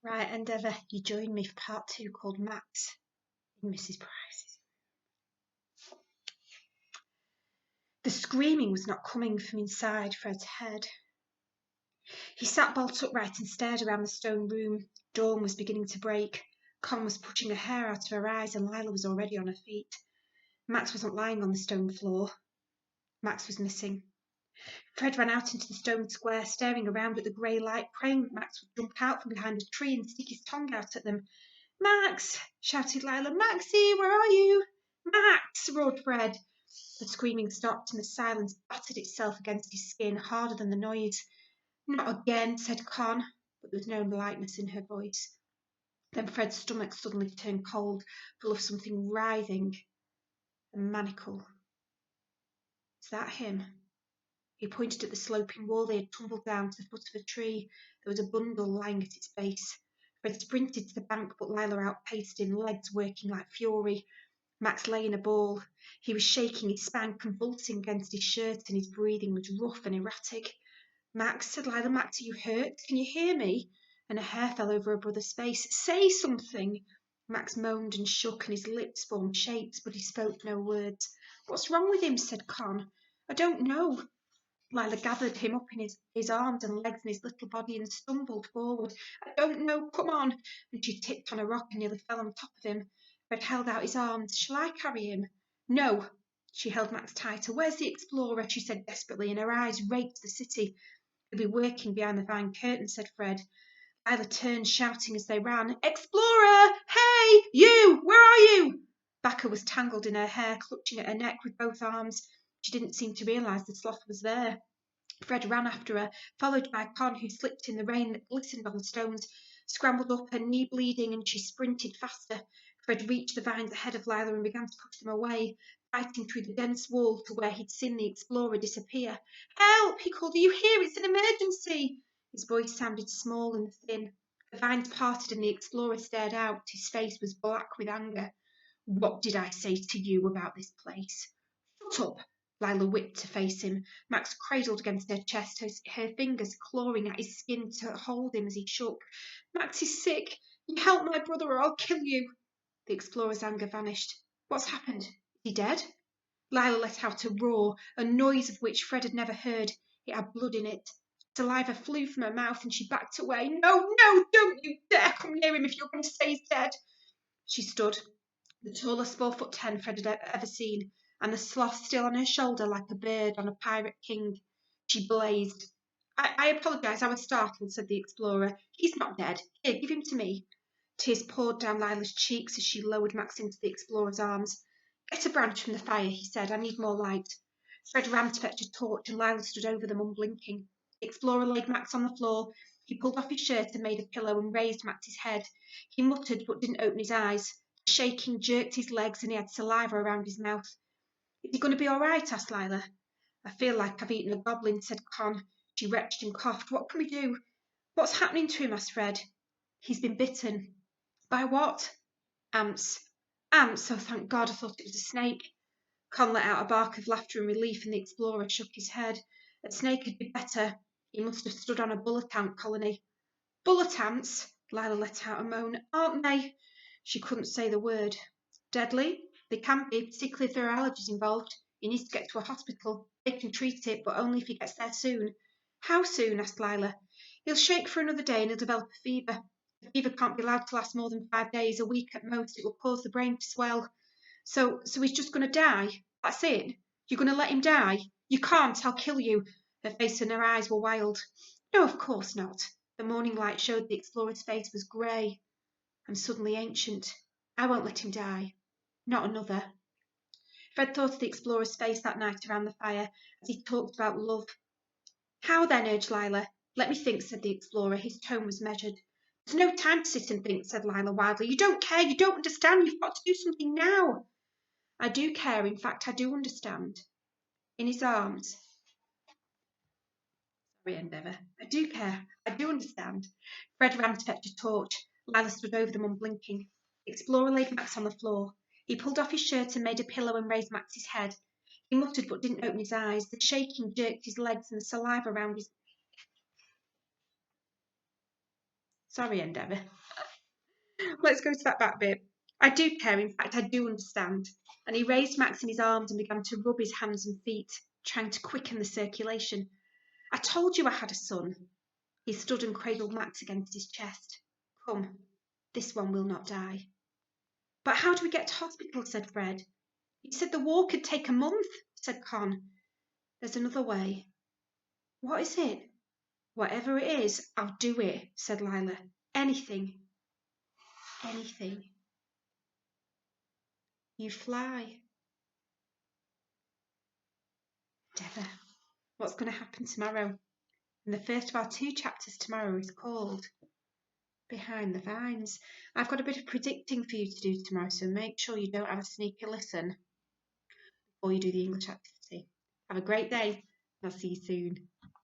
Right, Endeavour, you join me for part two called Max in Mrs. Price's. The screaming was not coming from inside Fred's head. He sat bolt upright and stared around the stone room. Dawn was beginning to break. Con was pushing her hair out of her eyes and Lila was already on her feet. Max wasn't lying on the stone floor. Max was missing. Fred ran out into the stone square, staring around at the grey light, praying Max would jump out from behind a tree and stick his tongue out at them. "Max!" shouted Lila. "Maxie, where are you?" "Max!" roared Fred. The screaming stopped and the silence battered itself against his skin harder than the noise. "Not again," said Con, but there was no lightness in her voice. Then Fred's stomach suddenly turned cold, full of something writhing and maniacal. "Is that him?" He pointed at the sloping wall they had tumbled down to the foot of a tree. There was a bundle lying at its base. Fred sprinted to the bank, but Lila outpaced him, legs working like fury. Max lay in a ball. He was shaking, his spine convulsing against his shirt, and his breathing was rough and erratic. "Max," said Lila. "Max, are you hurt? Can you hear me?" And her hair fell over her brother's face. "Say something!" Max moaned and shook, and his lips formed shapes, but he spoke no words. "What's wrong with him?" said Con. "I don't know." Lila gathered him up in his arms and legs and his little body and stumbled forward. "I don't know, come on." And she tipped on a rock and nearly fell on top of him. Fred held out his arms. "Shall I carry him?" "No." She held Max tighter. "Where's the explorer?" she said desperately, and her eyes raked the city. "He'll be working behind the vine curtain," said Fred. Lila turned, shouting as they ran. "Explorer! Hey, you! Where are you?" Backer was tangled in her hair, clutching at her neck with both arms. She didn't seem to realise the sloth was there. Fred ran after her, followed by Con, who slipped in the rain that glistened on the stones, scrambled up, her knee bleeding, and she sprinted faster. Fred reached the vines ahead of Lila and began to push them away, fighting through the dense wall to where he'd seen the explorer disappear. "Help!" he called. "Are you here? It's an emergency!" His voice sounded small and thin. The vines parted and the explorer stared out. His face was black with anger. "What did I say to you about this place?" "Shut up!" Lila whipped to face him. Max cradled against her chest, her fingers clawing at his skin to hold him as he shook. "Max is sick. You help my brother or I'll kill you." The explorer's anger vanished. "What's happened? Is he dead?" Lila let out a roar, a noise of which Fred had never heard. It had blood in it. Saliva flew from her mouth and she backed away. "No, no, don't you dare come near him if you're going to say he's dead." She stood, the tallest 4'10" Fred had ever seen, and the sloth still on her shoulder like a bird on a pirate king. She blazed. I apologise, I was startled," said the explorer. "He's not dead. Here, give him to me." Tears poured down Lila's cheeks as she lowered Max into the explorer's arms. "Get a branch from the fire," he said. "I need more light." Fred ran to fetch a torch, and Lila stood over them unblinking. The explorer laid Max on the floor. He pulled off his shirt and made a pillow and raised Max's head. He muttered but didn't open his eyes. Shaking, jerked his legs, and he had saliva around his mouth. "Is he going to be all right?" asked Lila. "I feel like I've eaten a goblin," said Con. She retched and coughed. "What can we do?" "What's happening to him?" asked Fred. "He's been bitten." "By what?" "Ants." "Ants? Oh, thank God, I thought it was a snake." Con let out a bark of laughter and relief, and the explorer shook his head. "A snake would be better. He must have stood on a bullet ant colony." "Bullet ants?" Lila let out a moan. "Aren't they—" She couldn't say the word. "Deadly? They can be, particularly if there are allergies involved. He needs to get to a hospital. They can treat it, but only if he gets there soon." "How soon?" asked Lila. "He'll shake for another day and he'll develop a fever. The fever can't be allowed to last more than 5 days, a week at most. It will cause the brain to swell." So he's just going to die? That's it? You're going to let him die? You can't, I'll kill you." Her face and her eyes were wild. "No, of course not." The morning light showed the explorer's face was grey and suddenly ancient. "I won't let him die. Not another." Fred thought of the explorer's face that night around the fire as he talked about love. "How then?" urged Lila. "Let me think," said the explorer. His tone was measured. "There's no time to sit and think," said Lila wildly. "You don't care. You don't understand. You've got to do something now." "I do care. In fact, I do understand." In his arms. Sorry, Endeavour. "I do care. I do understand." Fred ran to fetch a torch. Lila stood over them unblinking. The explorer laid Max on the floor. He pulled off his shirt and made a pillow and raised Max's head. He muttered but didn't open his eyes. The shaking jerked his legs and the saliva around his... Sorry, Endeavour. Let's go to that back bit. I do care, in fact, I do understand. And he raised Max in his arms and began to rub his hands and feet, trying to quicken the circulation. I told you I had a son. He stood and cradled Max against his chest. Come, this one will not die. But how do we get to hospital? Said Fred. You said the war could take a month, said Con. There's another way. What is it? Whatever it is, I'll do it, said Lila. Anything. Anything. You fly. Endeavour. What's going to happen tomorrow? And the first of our 2 chapters tomorrow is called Behind the Vines. I've got a bit of predicting for you to do tomorrow, so make sure you don't have a sneaky listen before you do the English activity. Have a great day, and I'll see you soon.